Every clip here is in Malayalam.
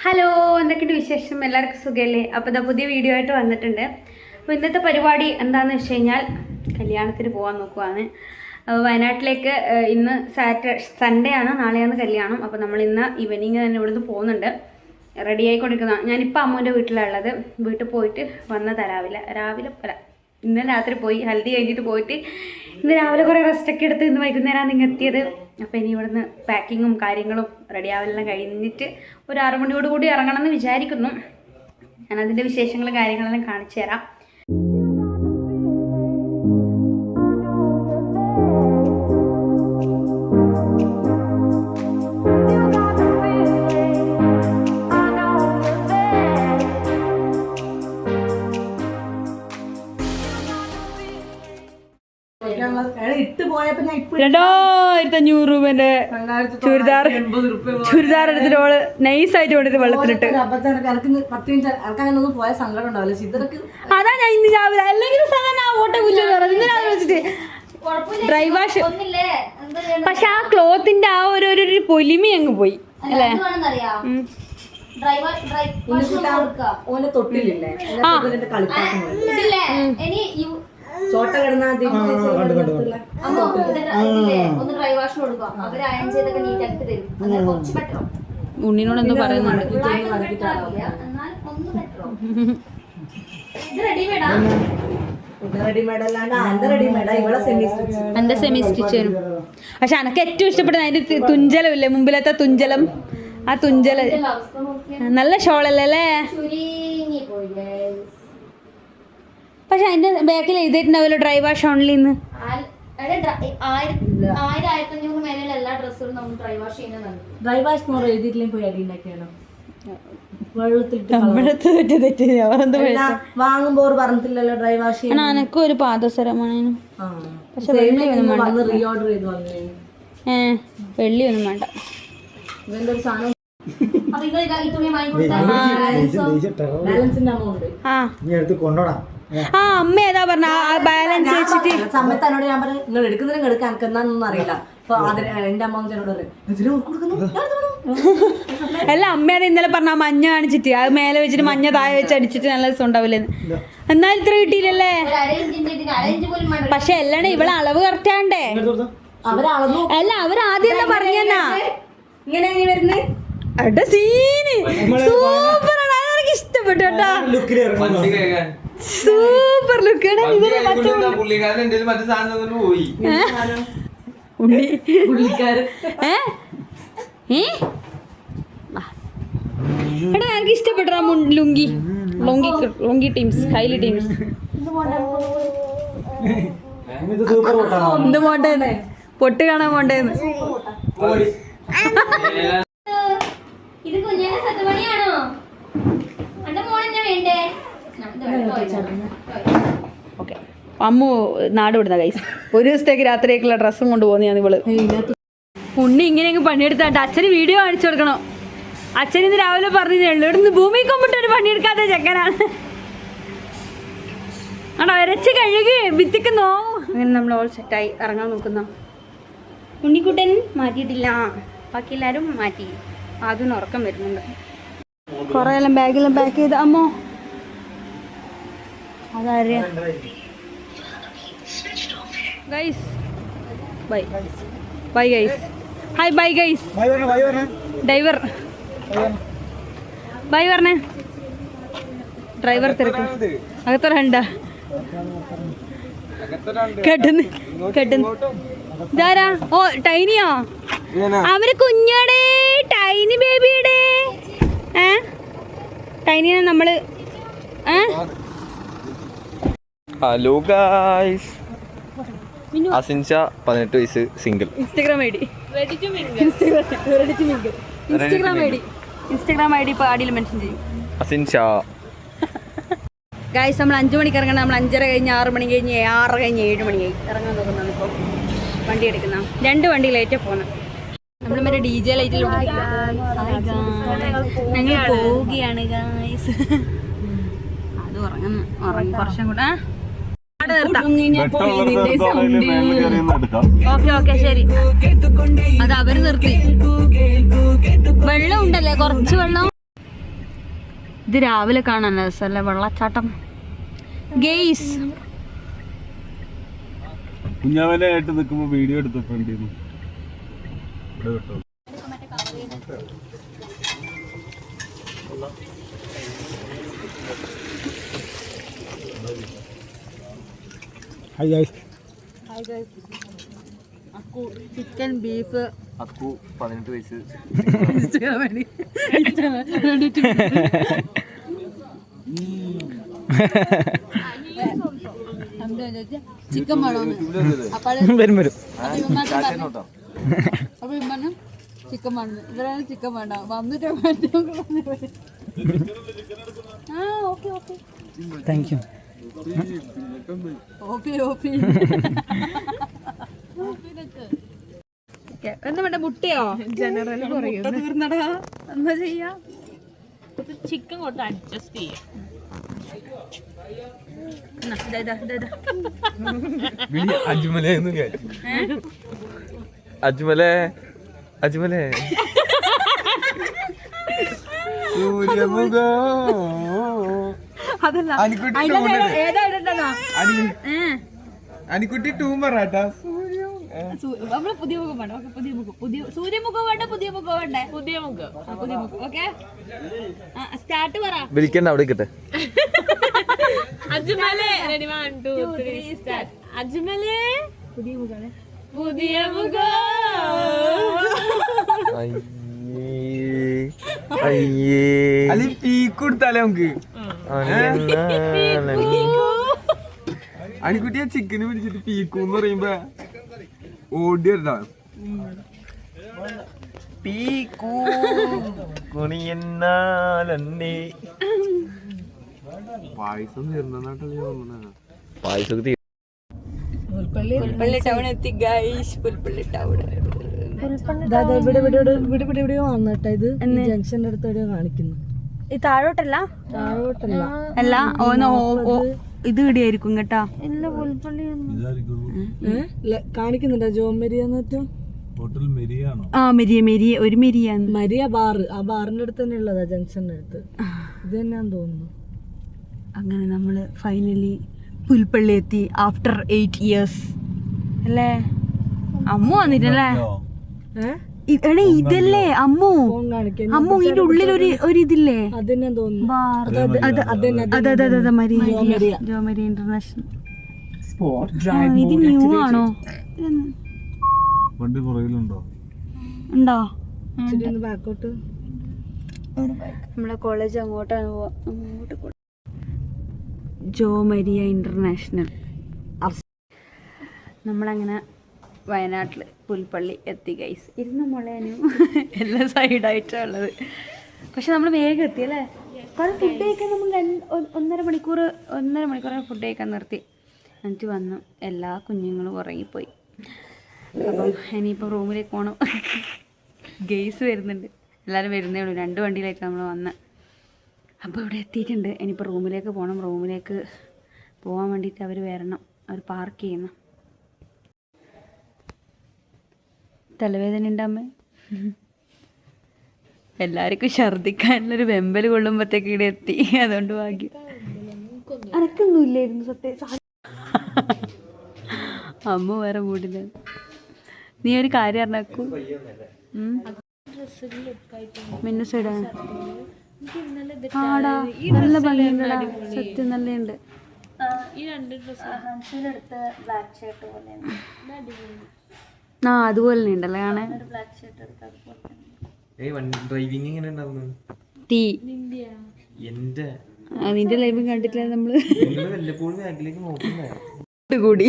ഹലോ, എന്തൊക്കെയുണ്ട് വിശേഷം? എല്ലാവർക്കും സുഖമല്ലേ? അപ്പോൾ ഇതാ പുതിയ വീഡിയോ ആയിട്ട് വന്നിട്ടുണ്ട്. അപ്പോൾ ഇന്നത്തെ പരിപാടി എന്താണെന്ന് വെച്ച് കഴിഞ്ഞാൽ കല്യാണത്തിന് പോകാൻ നോക്കുവാണ്. വയനാട്ടിലേക്ക് ഇന്ന് സൺഡേ ആണ്, നാളെയാണ് കല്യാണം. അപ്പോൾ നമ്മൾ ഇന്ന് ഈവനിങ് തന്നെ ഇവിടുന്ന് പോകുന്നുണ്ട്. റെഡി ആയിക്കൊണ്ടിരിക്കുന്നതാണ്. ഞാനിപ്പോൾ അമ്മൂൻ്റെ വീട്ടിലുള്ളത്. വീട്ടിൽ പോയിട്ട് വന്നതാണ് രാവിലെ ഇന്നലെ രാത്രി പോയി ഹൽദി കഴിഞ്ഞിട്ട് പോയിട്ട് ഇന്ന് രാവിലെ കുറേ റെസ്റ്റൊക്കെ എടുത്ത് ഇന്ന് വൈകുന്നേരമാണ് നിങ്ങൾ എത്തിയത്. അപ്പോൾ ഇനി ഇവിടുന്ന് പാക്കിങ്ങും കാര്യങ്ങളും റെഡിയാവലെല്ലാം കഴിഞ്ഞിട്ട് ഒരു 6 മണിയോട് കൂടി ഇറങ്ങണമെന്ന് വിചാരിക്കുന്നു. ഞാനതിൻ്റെ വിശേഷങ്ങളും കാര്യങ്ങളെല്ലാം കാണിച്ചു തരാം. $2500 ചുരിദാർ എടുത്തിട്ട് നൈസായിട്ട് കൊണ്ടിട്ട് വെള്ളത്തിലിട്ട്. അതാ ഞാൻ ഇന്ന് രാവിലെ അല്ലെങ്കിൽ ഡ്രൈ വാഷ്. പക്ഷെ ആ ക്ലോത്തിന്റെ ആ ഒരു പൊലിമി അങ്ങ് പോയി അല്ലേ? ഉണ്ണിനോട് എന്തോ പറയുന്നുണ്ട്. എന്റെ സെമി സ്റ്റിച്ച് വരും. പക്ഷെ എനക്ക് ഏറ്റവും ഇഷ്ടപ്പെട്ടത് അതിന്റെ തുഞ്ചലം ഇല്ലേ, മുമ്പിലത്തെ തുഞ്ചലം. ആ തുഞ്ചല നല്ല ഷോളല്ലേ അല്ലേ? പക്ഷെ അതിന്റെ ബാക്കിൽ എഴുതിയിട്ടുണ്ടാവല്ലോ ഡ്രൈ വാഷ് ഓൺലിന്ന്. എനക്കും ഒരു പാദസരമാണ്. പക്ഷെ വെള്ളിയൊന്നും വേണ്ട. ആ അമ്മ ഏതാ പറഞ്ഞ ബാലൻസ് വെച്ചിട്ട് സമയത്തോട് ഞാൻ പറഞ്ഞു നിങ്ങൾ എടുക്കുന്നതിനും എടുക്കാൻ എനിക്കെന്നാന്നൊന്നും അറിയില്ല. എന്റെ അമ്മ അല്ല, അമ്മ അത് ഇന്നലെ പറഞ്ഞ മഞ്ഞ കാണിച്ചിട്ട് അത് മേലെ വെച്ചിട്ട് മഞ്ഞ താഴെ വെച്ച് അടിച്ചിട്ട് നല്ല രസം ഉണ്ടാവില്ലെന്ന്. എന്നാൽ ഇത്ര കിട്ടിയില്ലല്ലേ? പക്ഷെ എല്ലാം ഇവിടെ അളവ് കറക്റ്റ് ആണ്ടേ? അല്ല, അവരാദ്യം എന്താ പറഞ്ഞാ ഇങ്ങനെ വരുന്നേ സീന് സൂപ്പറാണ്. അതെനിക്ക് ഇഷ്ടപ്പെട്ടു കേട്ടോ. Super look. എടാ എനിക്ക് ഇഷ്ടപ്പെട്ട ലുങ്കി ലുങ്കി ടീംസ് കൈലി ടീംസ്. എന്ത് പോണ്ടേന്ന് പൊട്ട് കാണാൻ പോണ്ടേന്ന്. ഓക്കെ, അമ്മു നാട് വിടുന്ന കൈസ്. ഒരു ദിവസത്തേക്ക് രാത്രിയേക്കുള്ള ഡ്രസ്സും കൊണ്ട് പോകുന്നതാണ് ഇവള്. ഉണ്ണി ഇങ്ങനെയൊക്കെ പണിയെടുത്താണ്ട് അച്ഛന് വീഡിയോ കാണിച്ചു കൊടുക്കണം. അച്ഛൻ ഇന്ന് രാവിലെ പറഞ്ഞേ ഉള്ളൂ, ഇവിടുന്ന് ഭൂമി കൊമ്പിട്ട് ഒരു പണിയെടുക്കാത്ത ചെക്കനാണ്. ആണോ വരച്ച് കഴുകി ഭിത്തിക്കുന്നോ? അങ്ങനെ നമ്മൾ ഓൾ സെറ്റായി ഇറങ്ങാൻ നോക്കുന്ന. ഉണ്ണിക്കുട്ടൻ മാറ്റിയിട്ടില്ല, ബാക്കി എല്ലാവരും മാറ്റി. ആദ്യം ഉറക്കം വരുന്നുണ്ട്. കുറേ എല്ലാം ബാഗെല്ലാം പാക്ക് ചെയ്ത്. അമ്മോ അതാര്യ guys. Bye bye guys. Hi bye guys. Driver bye പറഞ്ഞേ. ഡ്രൈവർ തിരക്ക് അകത്തോണ്ട കേട്ടുന്നു കേട്ടുന്നു. ഇതാരാ? ഓ ടൈനിയോ? അവര് കുഞ്ഞാടേ, ടൈനി ബേബിയുടെ. ടൈനിനെ നമ്മള് ഹലോ ഗായ്സ്. അസിൻഷ 18 വയസ്സ്, single. Instagram I D Instagram I D ഇപ്പോൾ ആടിയിൽ മെൻഷൻ ചെയ്യും. അസിൻഷ ഗായ്സ്, നമ്മൾ 5 മണിക്ക് ഇറങ്ങണം. നമ്മൾ 5:30 കഴിഞ്ഞ് 6 മണി കഴിഞ്ഞ് 6 കഴിഞ്ഞ് 7 മണിയായി ഇറങ്ങാൻ നോക്കുന്നതാണ്. ഇപ്പോൾ വണ്ടി എടുക്കുന്ന 2 വണ്ടി ലേറ്റാണ് പോകുന്നത്. നമ്മൾ മറ്റേ DJ ലൈറ്റിലൂടെ ഞങ്ങൾ പോവുകയാണ് ഗായ്സ്. അത് ഉറങ്ങി കുറച്ചും കൂടെ. ഓക്കെ ശരി. അത് അവര് നിർത്തി. വെള്ളം ഉണ്ടല്ലേ, കുറച്ച് വെള്ളം. ഇത് രാവിലെ കാണാൻ രസമല്ലേ വെള്ളച്ചാട്ടം. ഗെയ്സ് കുഞ്ഞാവലായിട്ട് നിൽക്കുമ്പോ വീഡിയോ എടുത്തിട്ടുണ്ടായിരുന്നു. Hi guys. ചിക്കൻ ബീഫ് അക്കു 18 വയസ്സ്. ചിക്കൻ വേണോന്ന് അപ്പൊ ഇമ്മനും ചിക്കൻ വേണം. ഇവരാണ് ചിക്കൻ വേണ്ട വന്നിട്ട് താങ്ക് യു. എന്താ വേണ്ട മുട്ടയോ ജനറൽ തീർന്നടാ എന്താ ചെയ്യാ ചിക്കൻ കൊണ്ട് അഡ്ജസ്റ്റ് ചെയ്യാം. അജ്മലേ അജ്മലേ അനിക്കുട്ടി ടൂമറാട്ടാ. നമ്മള് പുതിയ മുഖം വേണ്ട. പുതിയ മുഖം സൂര്യമുഖം വേണ്ട. പുതിയ മുഖം വേണ്ടേ? പുതിയ മുഖം. പുതിയ മുഖം. ഓക്കെ സ്റ്റാർട്ട് പറ. വിളിക്കണ്ട അവിടെ കിട്ടെ. അജ്മലേ ready 1 2 3 start. അജ്മലേ പുതിയ മുഖം. അല്ലെങ്കിൽ പീക്ക് കൊടുത്താലേ നമുക്ക്. അനിക്കുട്ടിയെ ചിക്കന് പിടിച്ചിട്ട് പീക്കൂന്ന് പറയുമ്പോ ഓടിയതാ. പീക്കൂ കുണിയെന്നാലേ പായസം തീർന്നാട്ടല്ലേ തോന്നുന്ന. പായസത്തിൽ പുൽപ്പള്ളി ടൗൺ എത്തി ഗൈസ്. പുൽപ്പള്ളി ടൗൺ ഇവിടെയോ വന്നിട്ടാ ഇത് ജംഗ്ഷന്റെ അടുത്ത് എവിടെയോ കാണിക്കുന്നു. ഈ താഴോട്ടല്ല അല്ല ഇത് ഇടിയായിരിക്കും കേട്ടാ. കാണിക്കുന്നുണ്ടോ ജോമരിയ ഹോട്ടൽ മെരിയാണോ? ആ മെരിയ ഒരു മെരിയാന്ന്. Maria bar. ആ ബാറിന്റെ അടുത്ത് തന്നെ ഉള്ളതാ ജംഗ്ഷന്റെ അടുത്ത്. ഇത് തന്നെയാന്ന് തോന്നുന്നു. അങ്ങനെ നമ്മള് ഫൈനലി പുൽപ്പള്ളി എത്തി ആഫ്റ്റർ 8 years അല്ലേ. അമ്മു വന്നിട്ടല്ലേ? എടേ ഇതല്ലേ അമ്മു? അമ്മു ഇതിന്റെ ഉള്ളിൽ ഒരു ഇതില്ലേ? അതന്നെ തോന്നുന്നു. ജോമരി ഇന്റർനാഷണൽ. ഇത് ന്യൂ ആണോ? വണ്ടി പുറകിലുണ്ടോ? ഉണ്ടോ? ബാക്കോട്ട് നമ്മളെ കോളേജ് അങ്ങോട്ടാണ് പോവാ. അങ്ങോട്ട് ജോമരിയ ഇന്റർനാഷണൽ. നമ്മളങ്ങനെ വയനാട്ടിൽ പുൽപ്പള്ളി എത്തി ഗൈസ്. ഇരുന്ന് മുളയാനും എല്ലാ സൈഡായിട്ടാണ് ഉള്ളത്. പക്ഷെ നമ്മൾ വേഗം എത്തി അല്ലേ? കാരണം ഫുഡ് കഴിക്കാൻ നമ്മൾ ഒന്നര മണിക്കൂർ ഫുഡ് കഴിക്കാൻ നിർത്തി. എന്നിട്ട് വന്നു എല്ലാ കുഞ്ഞുങ്ങളും ഉറങ്ങിപ്പോയി. അപ്പം ഇനിയിപ്പോൾ റൂമിലേക്ക് പോകണം. ഗെയ്സ് വരുന്നുണ്ട്. എല്ലാവരും വരുന്നേ ഉള്ളൂ. 2 വണ്ടിയിലേക്ക് നമ്മൾ വന്ന്. അപ്പോൾ ഇവിടെ എത്തിയിട്ടുണ്ട്. ഇനിയിപ്പോൾ റൂമിലേക്ക് പോകണം. റൂമിലേക്ക് പോകാൻ വേണ്ടിയിട്ട് അവർ വരണം. അവർ പാർക്ക് ചെയ്യുന്നു. തലവേദന ഉണ്ടാകുമ്പോൾ എല്ലാവർക്കും ഛർദ്ദിക്കാനുള്ളൊരു വെമ്പൽ കൊള്ളുമ്പോഴത്തേക്ക് ഇവിടെ എത്തി. അതുകൊണ്ട് ഭാഗ്യം. അനക്കൊന്നുമില്ലായിരുന്നു സത്യം. അമ്മ വേറെ മൂടില്ല. നീ ഒരു കാര്യം അറിഞ്ഞാക്കൂ. മിന്നുസൈഡാണ്. ആടാ നല്ല ഭംഗിയുണ്ടടാ. സത്യം നല്ലുണ്ട്. ഈ 2 ഡ്രസ്സ് ആ അതുപോലെ ഉണ്ടല്ലേ കാണാൻ. ഡ്രൈവിംഗ് എങ്ങനെ ഉണ്ടായിരുന്നു? തീ എന്റെ നിന്റെ ലൈവ് കണ്ടിട്ടില്ല നമ്മള്. വല്ലപ്പോഴും ബാക്കിലേക്ക് നോക്കുന്നേ കൂടി.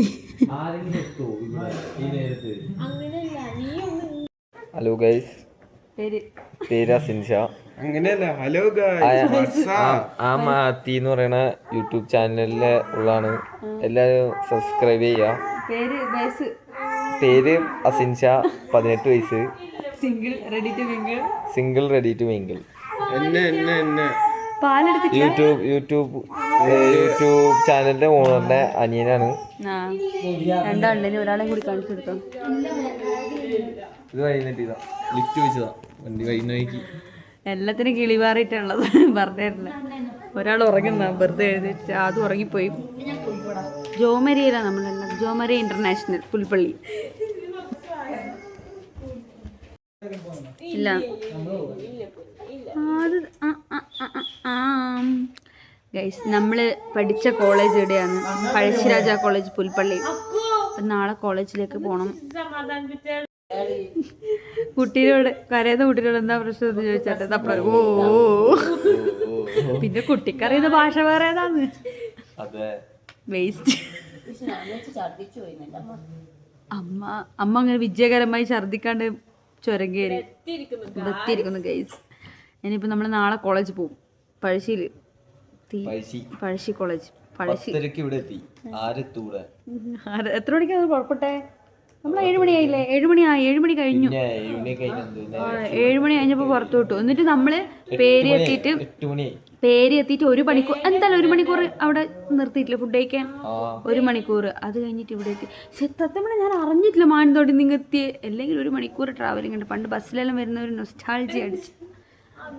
ഹലോ ഗൈസ്, പേര് അസിൻഷ. അങ്ങനെയല്ല. ഹലോ ആ മാത്തി എന്ന് പറയുന്ന യൂട്യൂബ് ചാനലിലെ ഉള്ളതാണ്. എല്ലാവരും സബ്സ്ക്രൈബ് ചെയ്യുക. പേര് അസിൻഷ, 18 വയസ്സ്. Single ready to mingle. YouTube ചാനലിന്റെ ഓണറിന്റെ അനിയനാണ്. ഒരാളെ കൂടി കാണിച്ചു കൊടുത്തോ. ഇത് വൈകുന്നേരം ലിഫ്റ്റ് വെച്ചതാ. വണ്ടി വൈകുന്നേരക്ക് എല്ലാത്തിനും കിളിവാറിയിട്ടുള്ളത് പറഞ്ഞിട്ടില്ല. ഒരാൾ ഉറങ്ങുന്ന വെറുതെ എഴുതിട്ട് അതും ഉറങ്ങിപ്പോയി. ജോമരിയിലാണ് നമ്മളെല്ലാം. ജോമരി ഇന്റർനാഷണൽ പുൽപ്പള്ളി. ഇല്ല അത് ഗൈസ് നമ്മള് പഠിച്ച കോളേജ് എവിടെയാണ്? പഴശ്ശിരാജ കോളേജ് പുൽപ്പള്ളി. അപ്പം നാളെ കോളേജിലേക്ക് പോകണം. കുട്ടിയോട് കരയുന്ന കുട്ടിയോട് എന്താ പ്രശ്നം എന്ന് ചോദിച്ചാട്ടെ ഓ പിന്നെ കുട്ടിക്കറിയുന്ന ഭാഷ വേറെ ഏതാന്ന് വേസ്റ്റ്. അമ്മ അങ്ങനെ വിജയകരമായി ഛർദിക്കാണ്ട് ചുരം കയറി എത്തിയിരിക്കുന്നു ഗൈസ്. ഇനിയിപ്പോൾ നമ്മൾ നാളെ കോളേജ് പോകും. പഴശ്ശി കോളേജ്. എത്ര മണിക്കാണ് പുറപ്പെട്ടെ? നമ്മൾ 7 മണിയായില്ലേ? 7 മണിയായി. 7 മണി കഴിഞ്ഞു. 7 മണി കഴിഞ്ഞപ്പോൾ പുറത്തു വിട്ടു. എന്നിട്ട് നമ്മള് പേര് എത്തിയിട്ട് 1 മണിക്കൂർ എന്തായാലും 1 മണിക്കൂർ അവിടെ നിർത്തിയിട്ടില്ല ഫുഡ് കഴിക്കാൻ. 1 മണിക്കൂർ അത് കഴിഞ്ഞിട്ട് ഇവിടെ എത്തി. സത്യം ഞാൻ അറിഞ്ഞിട്ടില്ല മാനന്തോടി നിങ്ങൾ എത്തി. അല്ലെങ്കിൽ 1 മണിക്കൂർ ട്രാവലിംഗ് ഉണ്ട്. പണ്ട് ബസ്സിലെല്ലാം വരുന്ന ഒരു നൊസ്റ്റാൾജി അടിച്ച്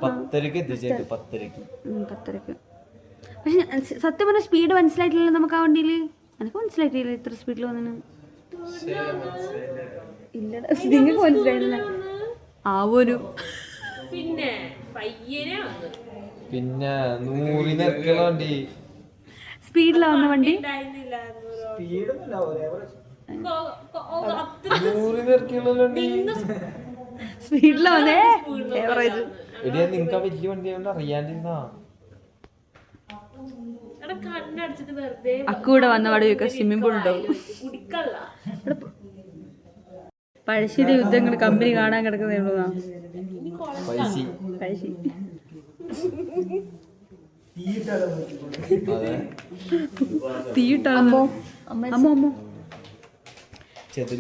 10:00. പക്ഷെ സത്യം പറഞ്ഞ സ്പീഡ് മനസ്സിലായിട്ടില്ലല്ലോ നമുക്ക് ആ വണ്ടിയിൽ. എനിക്ക് മനസ്സിലായിട്ടില്ല ഇത്ര സ്പീഡിൽ വന്നു. ഇല്ലടാ നിങ്ങൾക്ക് മനസ്സിലായില്ല. ആ ഒരു പിന്നെ പയ്യനെ സ്പീഡിലാ വന്ന വണ്ടി. സ്പീഡിലാ വന്നേ. ഏവറേജ് നിങ്ങക്ക് വലിയ വണ്ടി അറിയാണ്ടിരുന്നാ അക്കൂടെ വന്നപാട് ചോദിക്കാം സ്വിമ്മിംഗ് പൂൾ ഉണ്ടാവും. പഴശ്ശിയുടെ യുദ്ധങ്ങൾ കമ്പനി കാണാൻ കിടക്കുന്നേ ഉള്ളൂ. പഴശ്ശി തീയിട്ടാണോ? അമ്മ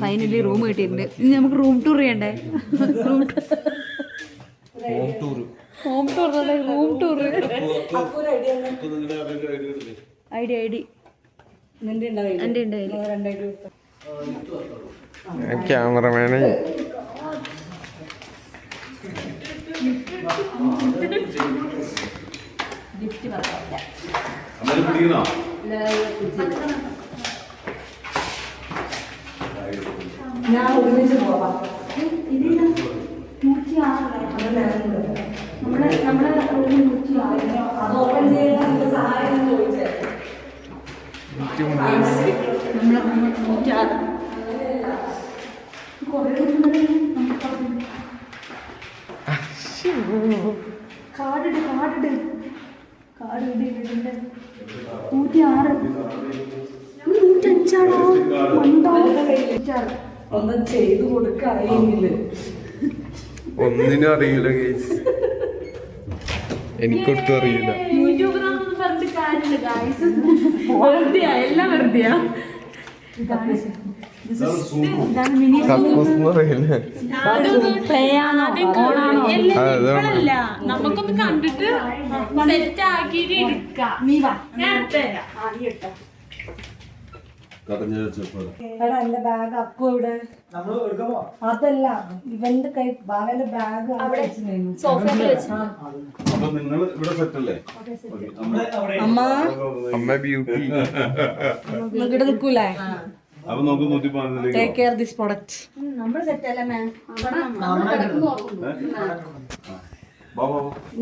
ഫൈനലി റൂം കിട്ടിയിട്ടുണ്ട്. ഇനി നമുക്ക് റൂം ടൂർ ചെയ്യണ്ടേ? Home tour room tour. ID എൻ്റെ ഉണ്ടായില്ല. ക്യാമറമാനെ ഞാൻ ഒരുമിച്ച് പോവാം. നമ്മളെ അത് ഓപ്പൺ ചെയ്യാൻ സഹായം ചോദിച്ചേ. കാർഡ് 106 105 ഒന്നും ചെയ്തു കൊടുക്ക അറിയില്ല. ഒന്നിനും അറിയില്ല ഗൈസ്. എനിക്കൊട്ടും അറിയില്ല. യൂട്യൂബിനൊന്നും പറഞ്ഞിട്ട് കാര്യമില്ല ഗൈസ്. വെറുതെയാ, എല്ലാം വെറുതെയാ. നമുക്കൊന്ന് കണ്ടിട്ട് സെറ്റ് ആക്കിട്ട് എടുക്കാം. എടാ എന്റെ ബാഗ് അക്കു ഇവിടെ. അതല്ല ഇവന്റെ കൈ ബാഗിന്റെ ബാഗ് അമ്മ ബ്യൂട്ടി ഇവിടെ നിൽക്കൂലേ? Take care this product.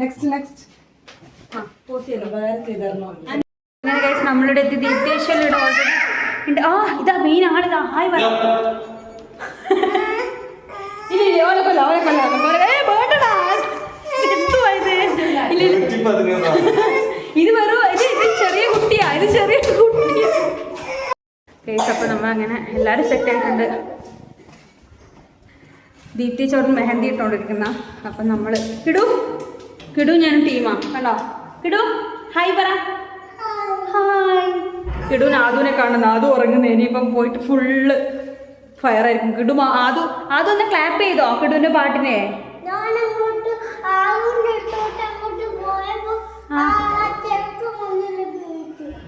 Next നമ്മളുടെ ദീപ്തേശ്വരിയുടെ ഓൾറെഡി ഉണ്ട്. ആ ഇതാ മെയിൻ ആളിതാ. ഹായ് പറ. ഇത് വെറും ഇത് ചെറിയ കുട്ടിയാ. കേസ് അപ്പൊ നമ്മളങ്ങനെ എല്ലാരും സെറ്റ് ആയിട്ടുണ്ട്. ദീപ്തി ചോറിന് മെഹന്തി ഇട്ടോണ്ടിരിക്കുന്ന. അപ്പൊ നമ്മള് കിടു ഞാനും ടീമാ. കണ്ടോ കിടു? ഹായ് പറ. ഹായ്. കിടു നാദുവിനെ കാണുന്നു. നാദു ഉറങ്ങുന്ന. ഇനിയിപ്പം പോയിട്ട് ഫുള്ള് ഫയർ ആയിരിക്കും. കിടു അതൊന്ന് ക്ലാപ്പ് ചെയ്തോ കിടുവിന്റെ പാട്ടിനെ?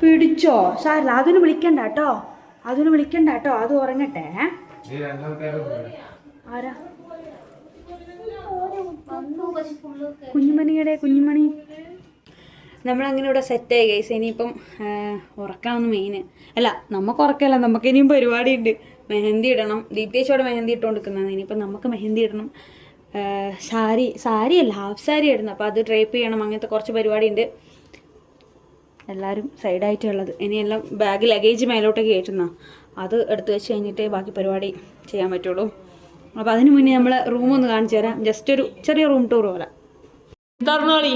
പിടിച്ചോ? സാറില്ല. അതിന് വിളിക്കണ്ട കേട്ടോ. അത് ഉറങ്ങട്ടെ. ആരാ കുഞ്ഞുമണിയുടെ കുഞ്ഞുമണി നമ്മളങ്ങനെ ഇവിടെ സെറ്റായി ഗൈസ്. ഇനിയിപ്പം ഉറക്കാമെന്ന് മെയിന്. അല്ല നമുക്ക് ഉറക്കമല്ല, നമുക്ക് ഇനിയും പരിപാടി ഉണ്ട്. മെഹന്തി ഇടണം. ദീപ്തേശോടെ മെഹന്തി ഇട്ടുകൊണ്ടിരിക്കുന്നതാണ്. ഇനിയിപ്പം നമുക്ക് മെഹന്തി ഇടണം. സാരിയല്ല, ഹാഫ് സാരി ഇടുന്നത്. അപ്പോൾ അത് ഡ്രേപ്പ് ചെയ്യണം. അങ്ങനത്തെ കുറച്ച് പരിപാടി ഉണ്ട്. എല്ലാവരും സൈഡായിട്ടുള്ളത്. ഇനിയെല്ലാം ബാഗ് ലഗേജ് മേലോട്ടേക്ക് കയറ്റുന്ന അത് എടുത്ത് വെച്ച് കഴിഞ്ഞിട്ടേ ബാക്കി പരിപാടി ചെയ്യാൻ പറ്റുള്ളൂ. അപ്പോൾ അതിന് മുന്നേ നമ്മൾ റൂമൊന്ന് കാണിച്ചു തരാം. ജസ്റ്റ് ഒരു ചെറിയ റൂം ടൂർ പോലെ. തുറന്നോളി.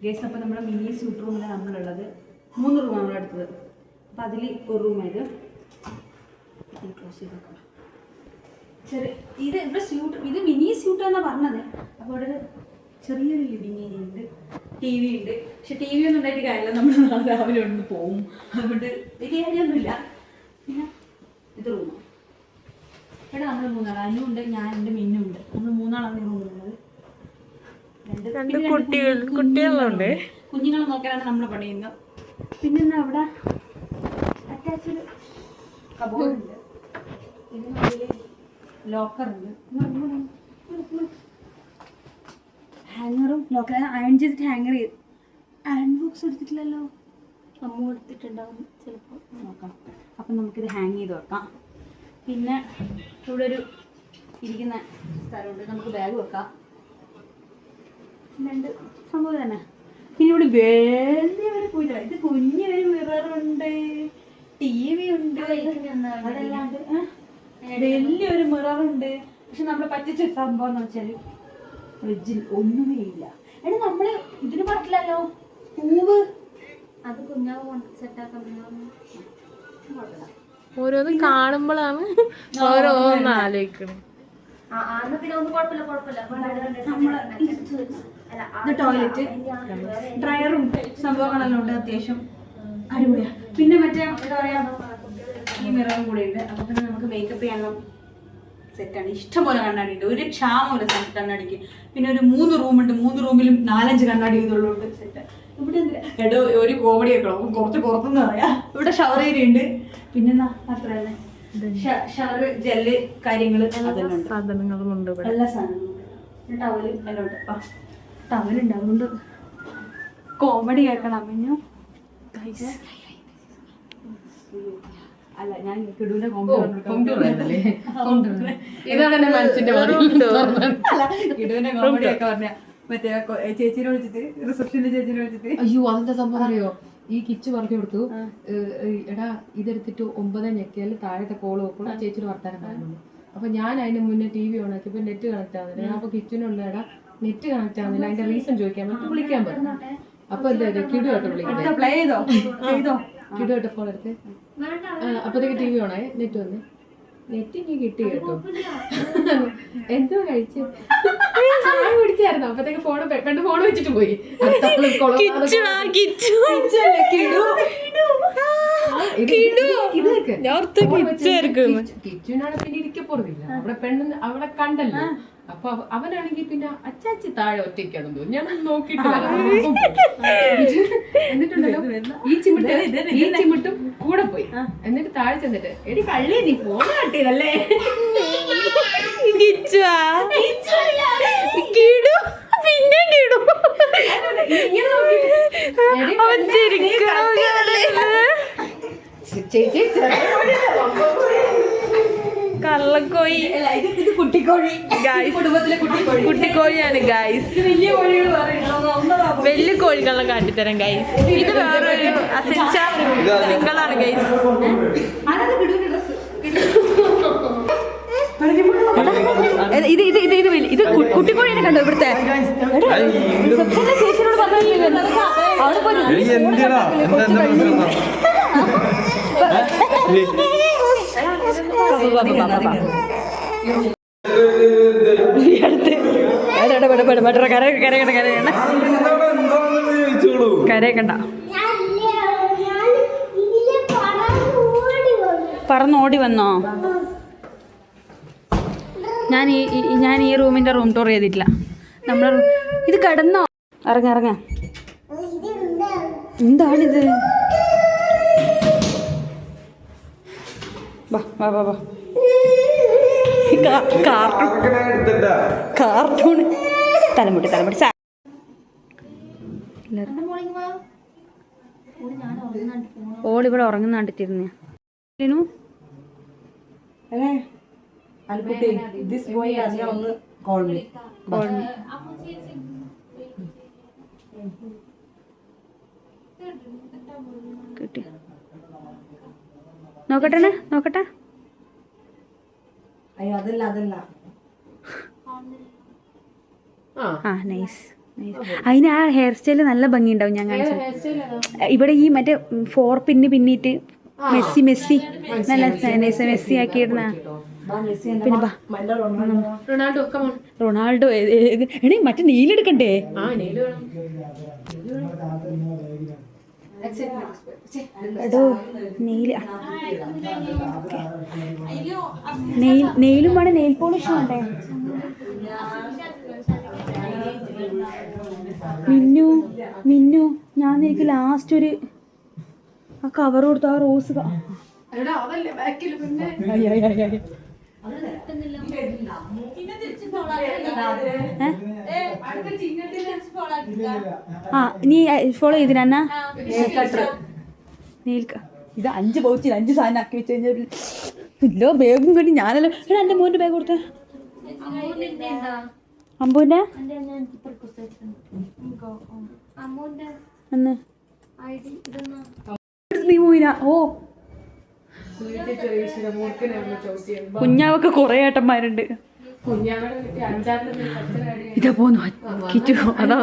ഗേസ് അപ്പോൾ നമ്മുടെ മിനി സ്യൂട്ട് റൂമിലാണ് നമ്മളുള്ളത്. 3 റൂമാണ് നമ്മളെടുത്തത്. അപ്പോൾ അതിൽ ഒരു റൂമായത് ക്ലോസ് ചെയ്തേക്കാം. ഇത് ഇവിടെ സ്യൂട്ട്, ഇത് മിനി സ്യൂട്ട് എന്നാണ് പറഞ്ഞത്. അപ്പോൾ ഇവിടെ ഒരു ചെറിയൊരു ലിവിങ് ഏരിയ ഉണ്ട്, ടി വി ഉണ്ട്. പക്ഷെ ടി വി ഒന്നും ഉണ്ടായിട്ട് കാര്യമില്ല, നമ്മൾ നാളെ രാവിലെ ഒന്ന് പോവും. അതുകൊണ്ട് വലിയ കാര്യമൊന്നുമില്ല. പിന്നെ ഇത് റൂമാണ്. ഇവിടെ നമ്മൾ 3 ആൾ, അനുണ്ട്, ഞാനുണ്ട്, മിന്നുണ്ട്. നമ്മൾ 3 ആളാണ് ഈ റൂമിലുള്ളത്. കുട്ടികളുണ്ട്. കുഞ്ഞുങ്ങളെ നോക്കാനാണ് നമ്മൾ പണിയുന്നത്. പിന്നെ അവിടെ അറ്റാച്ച്ഡ് കബോർഡ് ഉണ്ട്. ഇതിനുള്ളിൽ ലോക്കറുണ്ട്, ഹാങ്ങറും ലോക്കർ അയൺ ചെയ്തിട്ട് ഹാങ്ങർ ചെയ്ത്. അയൺ ബോക്സ് എടുത്തിട്ടില്ലല്ലോ, അമ്മ എടുത്തിട്ടുണ്ടാവും ചിലപ്പോൾ, നോക്കാം. അപ്പം നമുക്കിത് ഹാങ് ചെയ്ത് വെക്കാം. പിന്നെ ഇവിടെ ഒരു ഇരിക്കുന്ന സ്ഥലമുണ്ട്, നമുക്ക് ബാഗ് വെക്കാം. 2 സംഭവം തന്നെ. പിന്നെ ഇവിടെ വലിയ ഒരു പൂജ, ഇത് കുഞ്ഞൊരു മിററുണ്ട്, ടി വി ഉണ്ട്, അതല്ലാണ്ട് വലിയൊരു മിററുണ്ട്. പക്ഷെ നമ്മൾ പറ്റിച്ച സംഭവം എന്ന് വെച്ചാൽ ഫ്രിഡ്ജിൽ ഒന്നുമേ ഇല്ല. എടാ നമ്മള് ഇതിന് പറഞ്ഞില്ലല്ലോ പൂവ്, അത് കുഞ്ഞാവ് സെറ്റാക്കാൻ. ഓരോന്ന് കാണുമ്പോഴാണ് ഓരോന്ന് ആലോചിക്കണം. ഇത് ടോയ്ലറ്റ്, ഡ്രയറും സംഭവങ്ങളെല്ലാം ഉണ്ട്, അത്യാവശ്യം അടിപൊളിയാ. പിന്നെ മറ്റേ എന്താ പറയാ, ഈ മിററും കൂടെ ഉണ്ട്. അപ്പൊ പിന്നെ നമുക്ക് മേക്കപ്പ് ചെയ്യാനുള്ള സെറ്റാണ്. ഇഷ്ടംപോലെ കണ്ണാടി ഉണ്ട്, ഒരു ക്ഷാമമില്ല കണ്ണാടിക്ക്. പിന്നെ ഒരു 3 റൂമുണ്ട്, 3 റൂമിലും 4-5 കണ്ണാടി ഇതുള്ളതുകൊണ്ട് സെറ്റ്. ഇവിടെ എടോ ഒരു കോമഡി വെക്കണം, കുറച്ച് പുറത്തുനിന്ന് പറയാം. ഇവിടെ ഷവർ ഏരിയ ഉണ്ട്. പിന്നെന്താ അത്ര തന്നെ, ഷവർ ജെല്ല് കാര്യങ്ങള് സാധനങ്ങളും ഉണ്ട്. എല്ലാ സാധനങ്ങളും. ടവല് എല്ലാം ഉണ്ട്. ടവലുണ്ട്, അതുകൊണ്ട് കോമഡി കേൾക്കണം. പിന്നെ അല്ല, ഞാൻ കിടുവിന്റെ കിടുവിന്റെ കോമഡി ഒക്കെ പറഞ്ഞ മറ്റേ ചേച്ചിനെ വിളിച്ചിട്ട്, റിസപ്ഷനിലെ ചേച്ചിനെ വിളിച്ചിട്ട്, അയ്യോ അതെന്താ സംഭവം അറിയോ, ഈ കിച്ച് പറഞ്ഞു കൊടുത്തു, എടാ ഇതെടുത്തിട്ട് 9 ഞെക്കിയാൽ താഴത്തെ കോള് വെക്കണം, ചേച്ചിയുടെ വർത്താനം പറയുന്നു. അപ്പൊ ഞാൻ അതിന് മുന്നേ TV ഓൺ ആക്കിയപ്പോ നെറ്റ് കണക്ട് ആവുന്നില്ല. അപ്പൊ കിച്ചനുള്ള എടാ നെറ്റ് കണക്ട് ആവുന്നില്ല, അതിന്റെ റീസൺ ചോദിക്കാൻ പറ്റും, വിളിക്കാൻ പറ്റും. അപ്പൊ എന്താ കിടുവായിട്ട് വിളിക്കുന്നത്, കിടുവായിട്ട് ഫോൺ എടുത്ത്. അപ്പത്തേക്ക് TV ഓണായി, നെറ്റ് വന്ന്, നെറ്റ് ഇനി കിട്ടി കേട്ടോ. എന്തോ കഴിച്ചു പിടിച്ചായിരുന്നു. അപ്പത്തേക്ക് പെട്ടെന്ന് ഫോൺ വെച്ചിട്ട് പോയി. കിച്ചുനാണ് പിന്നെ ഇരിക്കപ്പോറില്ല, അവിടെ പെണ്ണ് അവിടെ കണ്ടല്ലോ. അപ്പൊ അവനാണെങ്കിൽ പിന്നെ അച്ചാച്ചി താഴെ ഒറ്റയ്ക്കാണെന്ന് തോന്നുന്നു. ഞാൻ നോക്കിയിട്ട് എന്നിട്ടുണ്ടല്ലോ ഈ ചിമിട്ടും കൂടെ പോയി. എന്നിട്ട് താഴെ ചെന്നിട്ട് എടി കള്ളി നീ ഫോൺ കാട്ടിയതല്ലേ, കള്ളക്കോഴി, കുട്ടിക്കോഴിയാണ് ഗൈസ്. വലിയ കോഴികളെ കാട്ടിത്തരാം ഗൈസ്. ഇത് വേറൊരു അസെൻഷ സിംഗിളാണ് ഗൈസ്. ഇത് കുട്ടിക്കോഴിനെ കണ്ടോ ഇവിടുത്തെ ചേച്ചിനോട് പറഞ്ഞു. അവിടെ കരയക്കണ്ട, പറന്നോടി വന്നോ. ഞാൻ ഈ റൂമിന്റെ റൂം ടൂർ ചെയ്തിട്ടില്ല. നമ്മൾ ഇത് കിടന്നോ, ഇറങ്ങ. എന്താണിത്, വാ വാ വാ വാ കാർട്ടൂൺ തലമുട്ടി ഓളിവിടെ ഉറങ്ങുന്ന കണ്ടിട്ടിരുന്നു അനുക്കുട്ടി ദിസ് ബോയ് അറിഞ്ഞാൽ ഒന്ന് കോൾ മീ കിട്ടി നോക്കട്ടെ അയ്യോ അതല്ല ആ നൈസ് അതിന് ആ ഹെയർ സ്റ്റൈല് നല്ല ഭംഗിയുണ്ടാവും ഞാൻ കാണിച്ചു ഇവിടെ ഈ മറ്റേ 4 പിന്നിട്ട് മെസ്സി നല്ല മെസ്സി ആക്കിയിടുന്ന പിന്നെ റൊണാൾഡോ എടേ മറ്റേ നീലെടുക്കണ്ടേ എടോ നെയിലും വേണേ നെയിൽ പോളിഷ് വേണ്ടേ മിന്നു ഞാൻ എനിക്ക് ലാസ്റ്റ് ഒരു ആ കവർ കൊടുത്തു ആ റോസ് ആ നീ ഫോളോ ചെയ്തിനാ ഇത് 5 പൗച്ചിൽ 5 സാധനം ആക്കി വെച്ച് കഴിഞ്ഞാൽ ഇല്ലോ ബാഗും കണ്ടി ഞാനല്ലോ എൻ്റെ മോൻ്റെ ബാഗ് കൊടുത്തേ അമ്പൂൻ്റെ എന്ന് നീ പോയിനാ ഓ കുഞ്ഞാവൊക്കെ കൊറേ ഏട്ടന്മാരുണ്ട് ഇതാ പോന്നു കിച്ചു അതാ